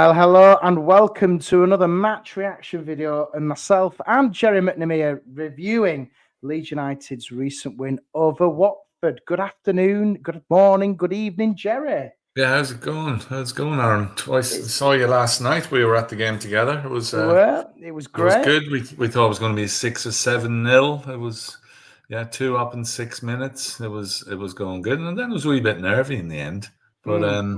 Well, hello and welcome to another match reaction video, and myself and Gerry McNamee reviewing Leeds United's recent win over Watford. Good afternoon, good morning, good evening, Gerry. Yeah, how's it going? How's it going, Arron? Twice saw you last night. We were at the game together. It was it was it was great. good. We thought it was going to be 6 or 7-0. It was 2 up in 6 minutes. It was going good, and then it was a wee bit nervy in the end. But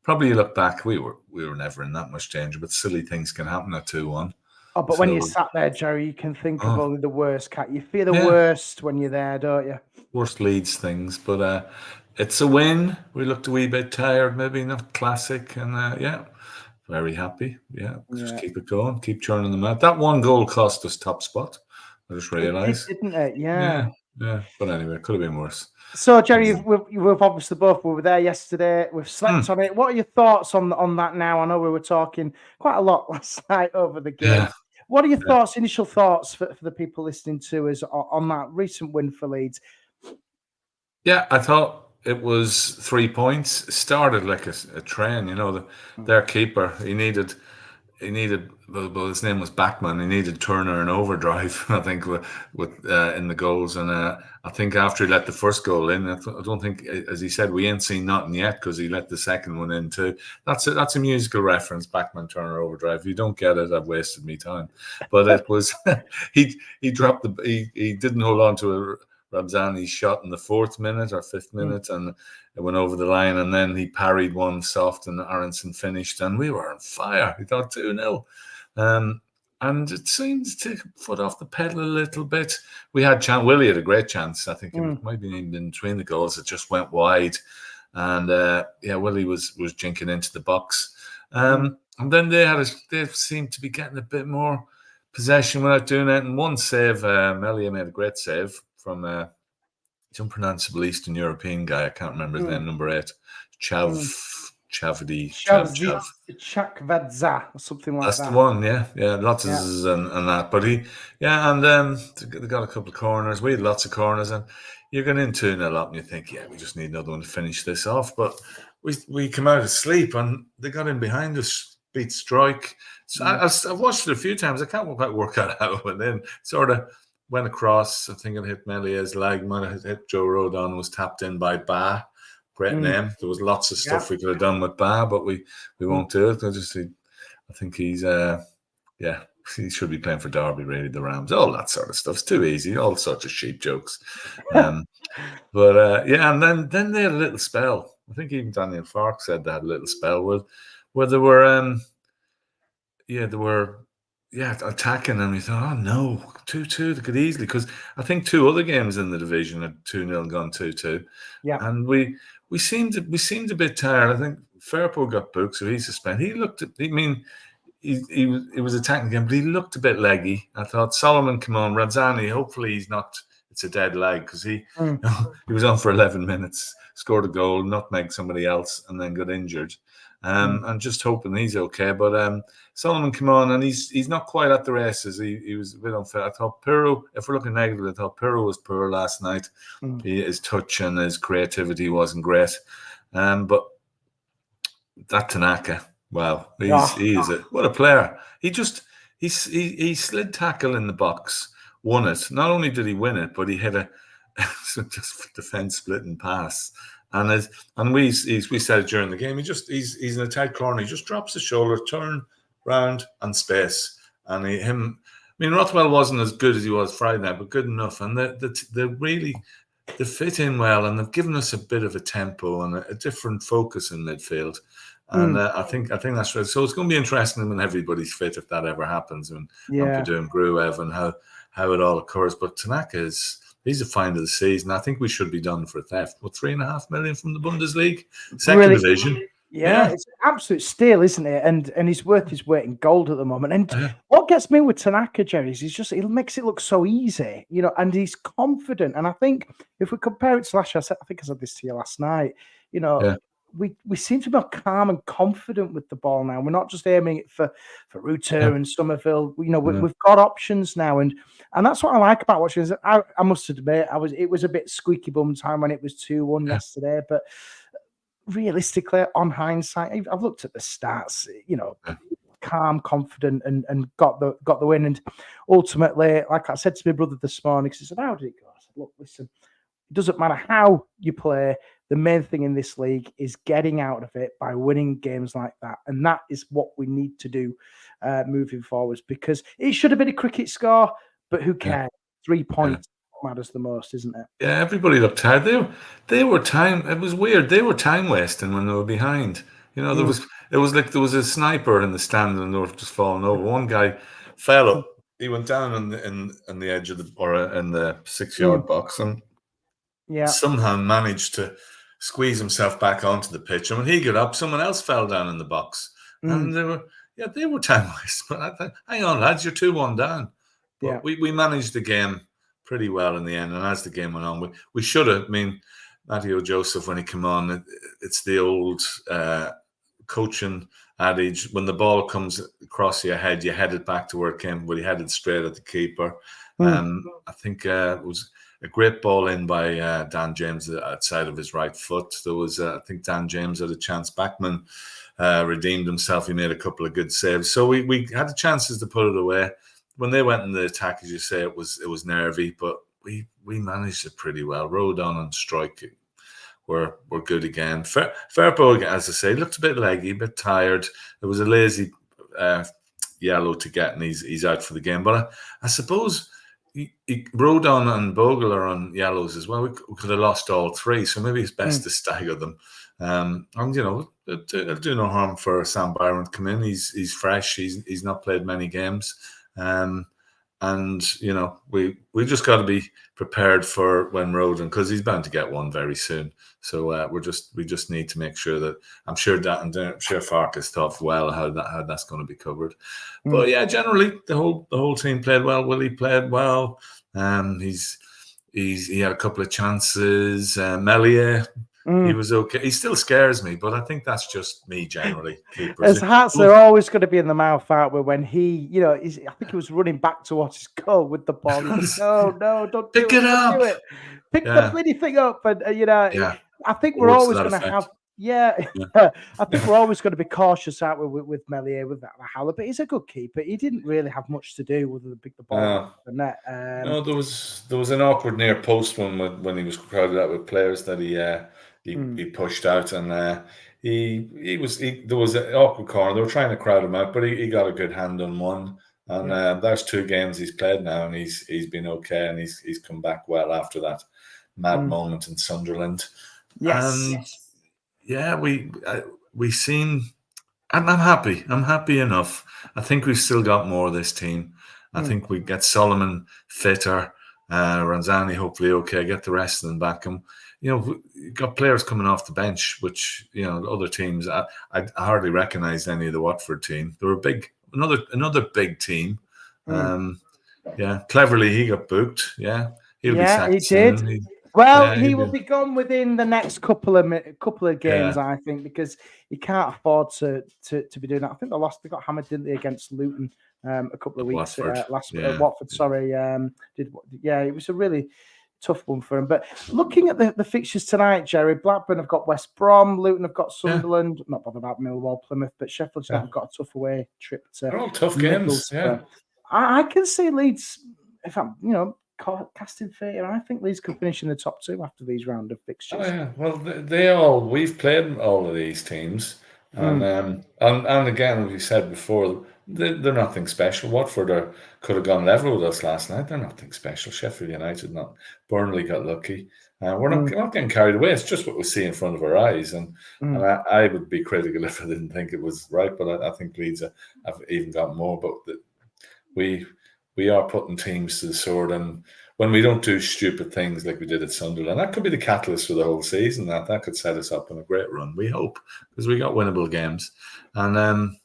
probably you look back, we were never in that much danger. But silly things can happen at 2-1. Oh, but when you sat there, Gerry, you can think of only the worst. You fear the worst when you're there, don't you? Worst Leeds things, but it's a win. We looked a wee bit tired, maybe not classic, and very happy. Just keep it going, keep churning them out. That one goal cost us top spot. I just realised, didn't it? Yeah. But anyway, it could have been worse. So, Gerry, we've obviously we were there yesterday. We've slept on it. What are your thoughts on that now? I know we were talking quite a lot last night over the game. Yeah. What are your thoughts, initial thoughts for the people listening to us on that recent win for Leeds? Yeah, I thought it was 3 points. It started like a train, their keeper, he needed, well, his name was Backman. He needed Turner and overdrive, I think, with in the goals. And I think after he let the first goal in, I don't think, as he said, we ain't seen nothing yet because he let the second one in too. That's a musical reference, Backman, Turner, overdrive. If you don't get it, I've wasted me time. But it was he dropped he didn't hold on to Ramzani's shot in the 4th minute or 5th minute, and it went over the line, and then he parried one soft, and Aronson finished, and we were on fire. We thought 2-0. And it seems to foot off the pedal a little bit. We had Willie had a great chance. I think it might be even in between the goals. It just went wide, and Willie was jinking into the box. And then they seemed to be getting a bit more possession without doing it. And one save, Melia made a great save from it's unpronounceable Eastern European guy. I can't remember his name. Number 8, Chakvadza or something like that. That's the one. Yeah. Lots of and that. But they got a couple of corners. We had lots of corners, and you're going in 2-0 up, and you think, we just need another one to finish this off. But we come out of sleep, and they got in behind us, beat strike. So I've watched it a few times. I can't quite work out how it went in. Sort of went across. I think it hit Melia's leg. Might have hit Joe Rodon. Was tapped in by Ba. Great name. There was lots of stuff we could have done with Ba, but we won't do it. I think he's he should be playing for Derby, really, the Rams, all that sort of stuff. It's too easy, all sorts of sheep jokes. And then they had a little spell. I think even Daniel Farke said they had a little spell where they were attacking, and we thought, oh no, 2-2, they could easily, because I think 2 other games in the division had 2-0 and gone 2-2. Yeah. And we seemed a bit tired. I think Firpo got booked, so he's suspended. He looked he was attacking again, but he looked a bit leggy. I thought Solomon, come on, Ramzani, hopefully he's not, it's a dead leg, because he was on for 11 minutes, scored a goal, nutmegged somebody else, and then got injured. I'm just hoping he's okay. But Solomon come on, and he's not quite at the races. He was a bit unfair. I thought Pirro, if we're looking negative, I thought Pirro was poor last night. His touch and his creativity wasn't great. But that Tanaka, wow, what a player. He slid tackle in the box, won it. Not only did he win it, but he hit a just defense splitting pass. And we said it during the game. He's in a tight corner. He just drops the shoulder, turn round, and space. And Rothwell wasn't as good as he was Friday night, but good enough. And they fit in well, and they've given us a bit of a tempo and a different focus in midfield. And I think that's right. So it's going to be interesting when everybody's fit, if that ever happens, and Ampadu and Gruev, and how it all occurs. But Tanaka he's a find of the season. I think we should be done for theft. What, 3.5 million from the Bundesliga, second division? Yeah, it's an absolute steal, isn't it? And he's worth his weight in gold at the moment. And what gets me with Tanaka, Gerry, is he makes it look so easy, and he's confident. And I think if we compare it to last year, I think I said this to you last night, we seem to be more calm and confident with the ball now. We're not just aiming it for Rutter and Somerville. We've got options now, and that's what I like about watching. I must admit, it was a bit squeaky bum time when it was 2-1 yesterday, but realistically, on hindsight, I've looked at the stats, calm, confident, and got the win. And ultimately, like I said to my brother this morning, he said, "How did it go?" I said, "Look, listen, it doesn't matter how you play. The main thing in this league is getting out of it by winning games like that. And that is what we need to do moving forwards, because it should have been a cricket score, but who cares? 3 points matters the most, isn't it?" Yeah, everybody looked tired. They were time. It was weird. They were time wasting when they were behind. It was like there was a sniper in the stand and they were just falling over. One guy fell up. He went down on the edge of in the 6-yard box and somehow managed to squeeze himself back onto the pitch. And when he got up, someone else fell down in the box. And they were time wasting. But I thought, hang on, lads, you're 2-1 down. But we managed the game pretty well in the end. And as the game went on, we should have. I mean, Matteo Joseph, when he came on, it's the old coaching adage: when the ball comes across your head, you head it back to where it came. But he headed straight at the keeper. I think it was a great ball in by Dan James outside of his right foot. There was, I think, Dan James had a chance. Backman redeemed himself. He made a couple of good saves. So we had the chances to put it away. When they went in the attack, as you say, it was nervy, but we managed it pretty well. Rodon and Strike were good again. Firpo, as I say, looked a bit leggy, a bit tired. It was a lazy yellow to get, and he's out for the game. But I suppose Rodon and Bogle are on yellows as well. We could have lost all three, so maybe it's best to stagger them. And it'll do no harm for Sam Byron to come in. He's fresh. He's not played many games. And we just got to be prepared for when Rodon, because he's bound to get one very soon. So we just need to make sure that I'm sure Farkas thought well how that's going to be covered. But yeah, generally the whole team played well. Willie played well. He had a couple of chances. Melier, he was okay. He still scares me, but I think that's just me generally. Keepers. His hats are always going to be in the mouth, aren't we? When he, I think he was running back towards his goal with the ball. No, don't pick it up. Do it. Pick the bloody thing up, and I think we're always going to have. I think we're always going to be cautious, aren't we, with Melier, with that Howler. But he's a good keeper. He didn't really have much to do other than pick the ball out of the net. No, there was an awkward near post one when he was crowded out with players that he pushed out, and there was an awkward corner. They were trying to crowd him out, but he got a good hand on one. And there's 2 games he's played now, and he's been okay, and he's come back well after that mad moment in Sunderland. Yes. And we seen. I'm happy. I'm happy enough. I think we've still got more of this team. I think we get Solomon fitter, Ranzani hopefully okay, get the rest of them back. And you've got players coming off the bench, which other teams. I hardly recognised any of the Watford team. They were another big team. Cleverly he got booked. He'll be sacked he soon. did. He will be gone within the next couple of games, I think, because he can't afford to be doing that. I think they got hammered, didn't they, against Luton a couple of weeks Watford. Sorry, it was a really tough one for him. But looking at the fixtures tonight, Gerry, Blackburn have got West Brom, Luton have got Sunderland. Not bothered about Millwall, Plymouth, but Sheffield United have got a tough away trip to. They're all tough games. Yeah, I can see Leeds. If I'm, casting fate, I think Leeds could finish in the top 2 after these round of fixtures. Well, we've played all of these teams, and again, as we said before, they're nothing special. Watford could have gone level with us last night. They're nothing special. Sheffield United, not. Burnley got lucky. We're not getting carried away. It's just what we see in front of our eyes, and I would be critical if I didn't think it was right, but I think Leeds have even got more. But we are putting teams to the sword, and when we don't do stupid things like we did at Sunderland, that could be the catalyst for the whole season. That could set us up in a great run. We hope, because we got winnable games. And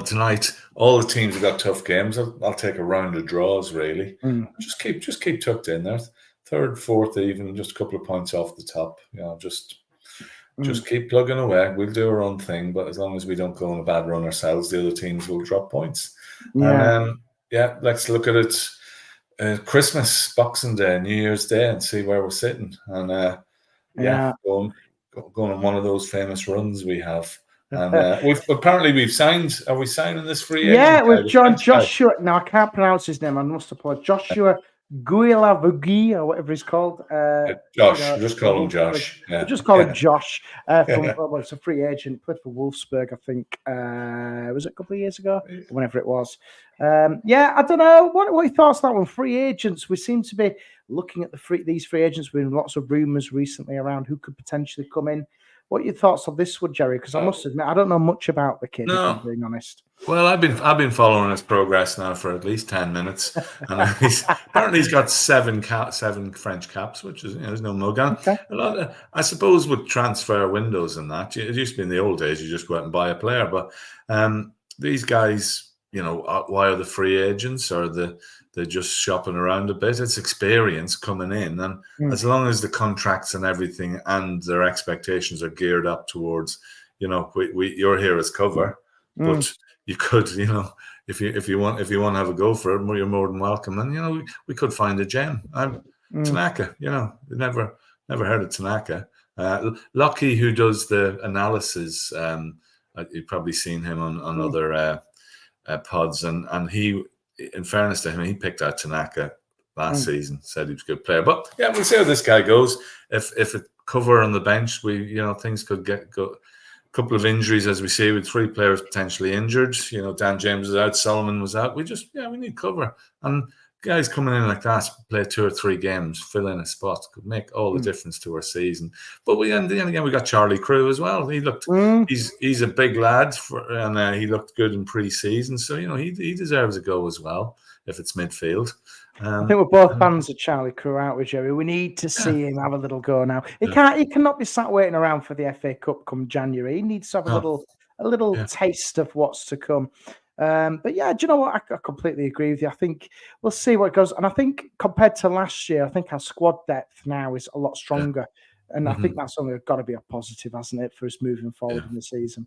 tonight all the teams have got tough games. I'll take a round of draws. Really, just keep tucked in there, 3rd, 4th, even just a couple of points off the top. Just keep plugging away. We'll do our own thing, but as long as we don't go on a bad run ourselves, the other teams will drop points. And let's look at it. Christmas, Boxing Day, New Year's Day, and see where we're sitting. And go going on one of those famous runs we have. And we've signed. Are we signing this free agent? Yeah, with Joshua. Now I can't pronounce his name. I must apologize. Joshua Guilavugui or whatever he's called. Josh, just call him Josh. Yeah. Just call him Josh. It's a free agent. Played for Wolfsburg, I think. Was it a couple of years ago? Whenever it was. I don't know. What are your thoughts on that one? Free agents. We seem to be looking at these free agents. We've been lots of rumours recently around who could potentially come in. What are your thoughts on this one, Gerry? Because I must admit, I don't know much about the kid, if I'm being honest. Well, I've been following his progress now for at least 10 minutes, and apparently he's got seven French caps, which is there's no mug on. Okay. I suppose with transfer windows and that, it used to be in the old days you just go out and buy a player, but these guys, why are the free agents or they're just shopping around a bit? It's experience coming in, and as long as the contracts and everything and their expectations are geared up towards, you're here as cover, but you could, if you want to have a go for it, you're more than welcome. And we could find a gem. Tanaka, never heard of Tanaka. Lockie, who does the analysis, you've probably seen him on other pods, and he, in fairness to him, he picked out Tanaka last season. Said he was a good player, but yeah, we'll see how this guy goes. If a cover on the bench, things could go. Couple of injuries, as we see, with 3 players potentially injured. Dan James was out, Solomon was out. We need cover. And guys coming in like that, play 2 or 3 games, fill in a spot, could make all the difference to our season. But then again, we got Charlie Crew as well. He looked, he's a big lad, and he looked good in pre-season. So he deserves a go as well if it's midfield. I think we're both fans of Charlie Crew, aren't we, Gerry? We need to see him have a little go now. He cannot be sat waiting around for the FA Cup come January. He needs to have a little taste of what's to come. But yeah, do you know what? I completely agree with you. I think we'll see what goes. And I think compared to last year, I think our squad depth now is a lot stronger. And I think that's only got to be a positive, hasn't it, for us moving forward in the season.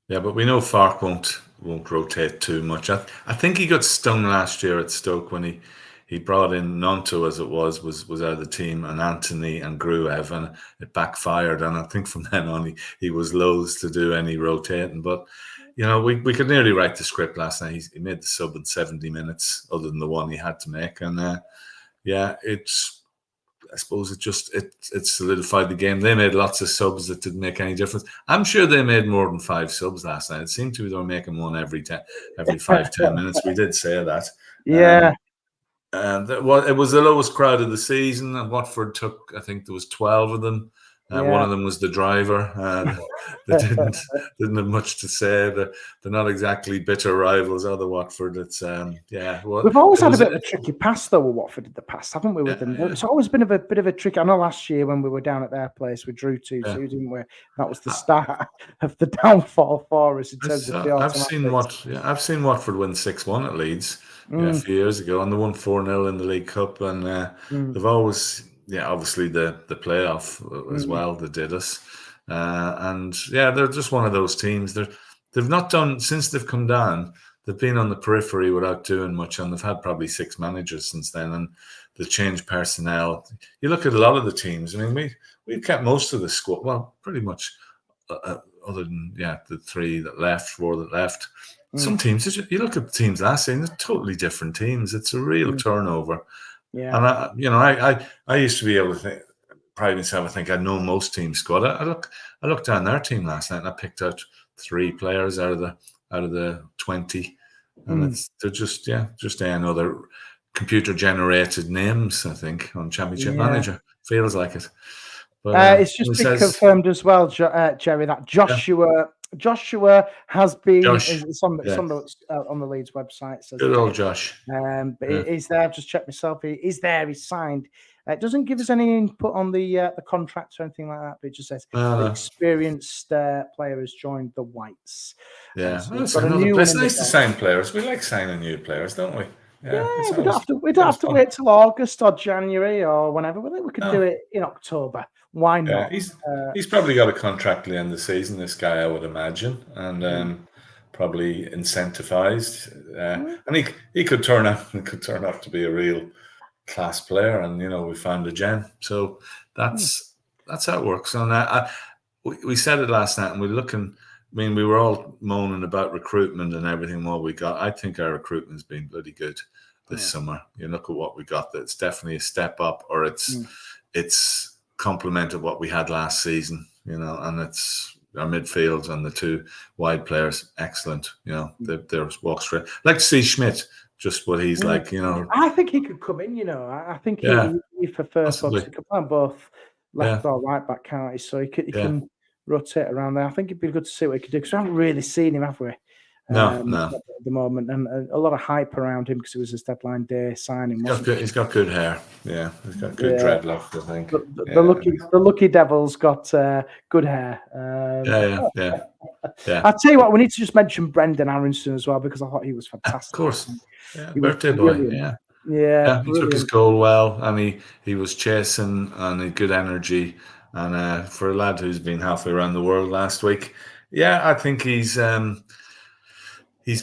Yeah, but we know Fark won't rotate too much. I think he got stung last year at Stoke when he brought in Nonto, as it was out of the team, and Anthony and Gruev, and it backfired. And I think from then on, he was loath to do any rotating. But, we could nearly write the script last night. He made the sub in 70 minutes, other than the one he had to make. And, I suppose it solidified the game. They made lots of subs that didn't make any difference. I'm sure they made more than 5 subs last night. It seemed to be they were making one every 5-10 minutes. We did say that. Yeah. And it was the lowest crowd of the season, and Watford took, I think there was 12 of them. One of them was the driver. They didn't have much to say. They're not exactly bitter rivals, are the Watford? It's we've always had a bit of a tricky past though with Watford in the past, haven't we? With them, it's always been a bit of a trick. I know last year when we were down at their place, we drew 2-2, didn't we? That was the start of the downfall for us in terms of the. I've seen Watford win 6-1 at Leeds a few years ago, and they won 4-0 in the League Cup, and they've always. Yeah, obviously the playoff as well that did us, they're just one of those teams. They've not done since they've come down. They've been on the periphery without doing much, and they've had probably 6 managers since then, and they've changed personnel. You look at a lot of the teams. I mean, we've kept most of the squad. Well, pretty much, other than the 4 that left. Some teams. You look at the teams last season; they're totally different teams. It's a real turnover. Yeah, and I used to be able to pride myself. I think I know most teams' squad. I looked down their team last night, and I picked out 3 players out of the 20, and they're just another computer generated names. I think on Championship Manager feels like it. But it's just been confirmed as well, Gerry, that Joshua has been on the Leeds website. Says good old Josh. But he's there. I've just checked myself. He is there. He's signed. It doesn't give us any input on the contracts or anything like that. But it just says the experienced player has joined the Whites. Yeah, it's nice to sign players. We like signing new players, don't we? Yeah, we don't have to wait till August or January or whenever. We could do it in October. Why not? He's probably got a contract at the end of the season, this guy, I would imagine, and probably incentivized. And he could turn out to be a real class player, and we found a gem. So that's how it works. And we said it last night, and we're looking. I mean, we were all moaning about recruitment and everything. What we got, I think our recruitment's been bloody good this summer. You look at what we got. That's definitely a step up, or it's complemented what we had last season. And it's our midfield and the two wide players, excellent. They're walk straight. I'd like to see Schmidt. Just what he's like, I think he could come in, I think he prefers to come on both left or right back, can't he? So he can rotate around there. I think it'd be good to see what he could do, because we haven't really seen him, have we? No. At the moment, and a lot of hype around him because it was his deadline day signing. He's got good hair. Yeah, he's got good dreadlocks, I think. The lucky Devil's got good hair. I'll tell you what, we need to just mention Brendan Aronson as well, because I thought he was fantastic. Of course, birthday boy. He took his goal well, and he was chasing, and he had good energy. And for a lad who's been halfway around the world last week, I think he's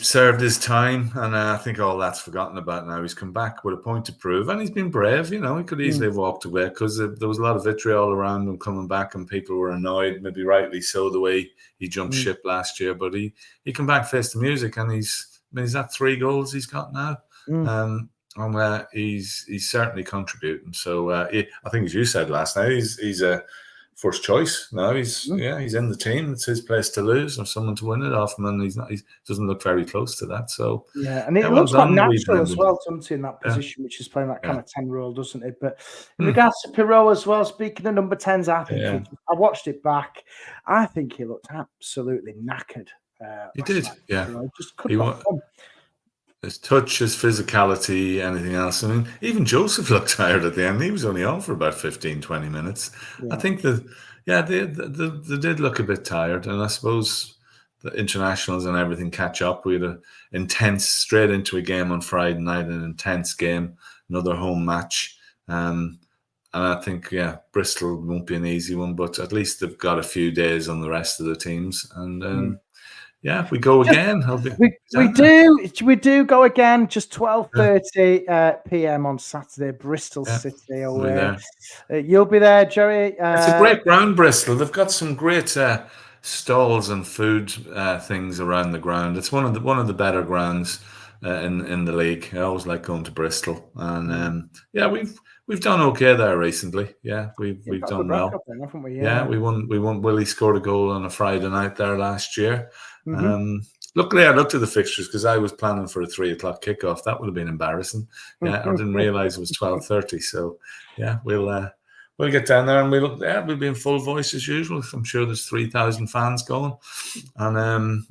served his time, and I think all that's forgotten about now. He's come back with a point to prove, and he's been brave. He could easily have walked away, because there was a lot of vitriol around him coming back, and people were annoyed, maybe rightly so, the way he jumped ship last year. But he come back, faced the music, and he's at 3 goals he's got now. And he's certainly contributing. So I think, as you said last night, he's a first choice now. He's in the team. It's his place to lose, or someone to win it off him, and he doesn't look very close to that. So and it looks quite natural as well, doesn't he, in that position, which is playing that kind of 10 role, doesn't it? But in regards to Pirot as well, speaking of number 10s, I think I watched it back. I think he looked absolutely knackered. He did, He just couldn't come. His touch, his physicality, anything else. I mean, even Joseph looked tired at the end. He was only on for about 15, 20 minutes. I think they did look a bit tired. And I suppose the internationals and everything catch up. We had straight into a game on Friday night, an intense game, another home match. And I think, Bristol won't be an easy one, but at least they've got a few days on the rest of the teams. And we go again. We do go again. Just 12:30 p.m. on Saturday, Bristol City away. You'll be there, Gerry. It's a great ground, Bristol. They've got some great stalls and food things around the ground. It's one of the better grounds in the league. I always like going to Bristol, and we've done okay there recently. We've done well. Then, haven't we? We won. Willie scored a goal on a Friday night there last year. Luckily, I looked at the fixtures, because I was planning for a 3 o'clock kickoff. That would have been embarrassing. I didn't realize it was 12:30. So we'll get down there, and we'll be in full voice as usual. I'm sure there's 3,000 fans going, and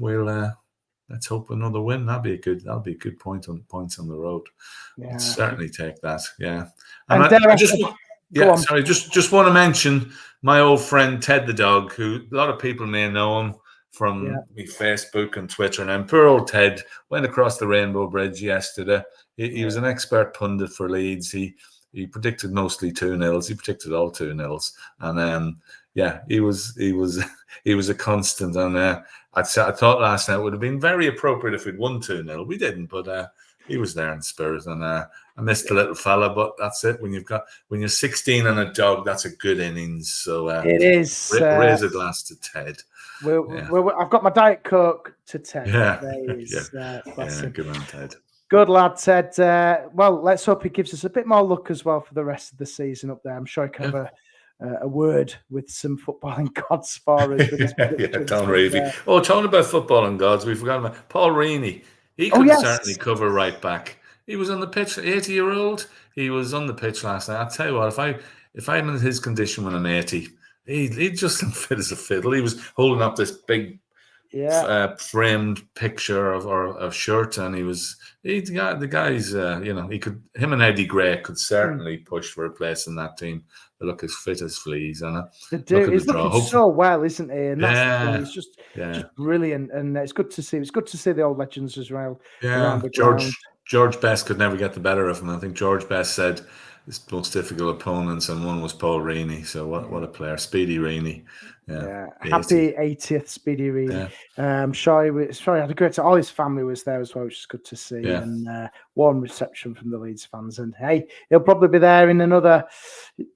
let's hope another win. That'll be a good points on the road. We'll certainly take that. And just want to mention my old friend Ted the dog, who a lot of people may know him from Facebook and Twitter. And poor old Ted went across the Rainbow Bridge yesterday. He was an expert pundit for Leeds. He predicted mostly 2-0s. He predicted all 2-0s. And he was a constant. And I thought last night it would have been very appropriate if we'd won 2-0. We didn't, but he was there in spirit. And I missed the little fella, but that's it. When you're 16 and a dog, that's a good innings. So it is. Raise a glass to Ted. I've got my Diet Coke to Ted. Good on Ted. Good lad, Ted. Well, let's hope he gives us a bit more luck as well for the rest of the season up there. I'm sure he can have a word with some footballing gods for us. Don Reevy. Talking about footballing gods, we forgot about Paul Reaney. He could certainly cover right back. He was on the pitch, 80-year-old. He was on the pitch last night. I'll tell you what, if I'm in his condition when I'm 80, he'd just fit as a fiddle. He was holding up this big framed picture of shirt, and the guys, him and Eddie Gray could certainly push for a place in that team. They look as fit as fleas, and he's looking so well, isn't he? And that's he's just brilliant, and it's good to see. It's good to see the old legends as well. George Best could never get the better of him. I think George Best said his most difficult opponents, and one was Paul Reaney. So what a player, Speedy Reaney. Yeah. Happy 80th, Speedy Reaney. I'm sure he had a great time. All his family was there as well, which is good to see. Yeah. And warm reception from the Leeds fans. And hey, he'll probably be there in another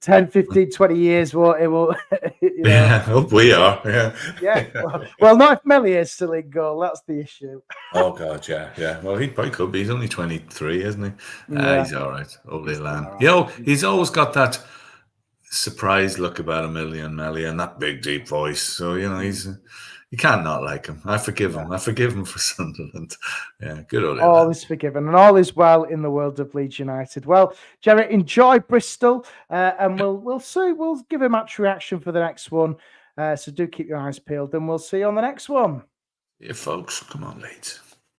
10, 15, 20 years. It will, you know. Yeah, I hope we are. Yeah. Yeah. Well, not if Melly is still in goal. That's the issue. Oh God, yeah. Well, he probably could be. He's only 23, isn't he? He's all right. Holy land. Right. You know, he's always got that surprised look about him, Melly, and that big deep voice. So you know, you can't not like him. I forgive him. I forgive him for Sunderland. Yeah, good old. All is forgiven, and all is well in the world of Leeds United. Well, Gerry, enjoy Bristol, and we'll see. We'll give a match reaction for the next one. So do keep your eyes peeled, and we'll see you on the next one. Yeah, folks, come on, Leeds.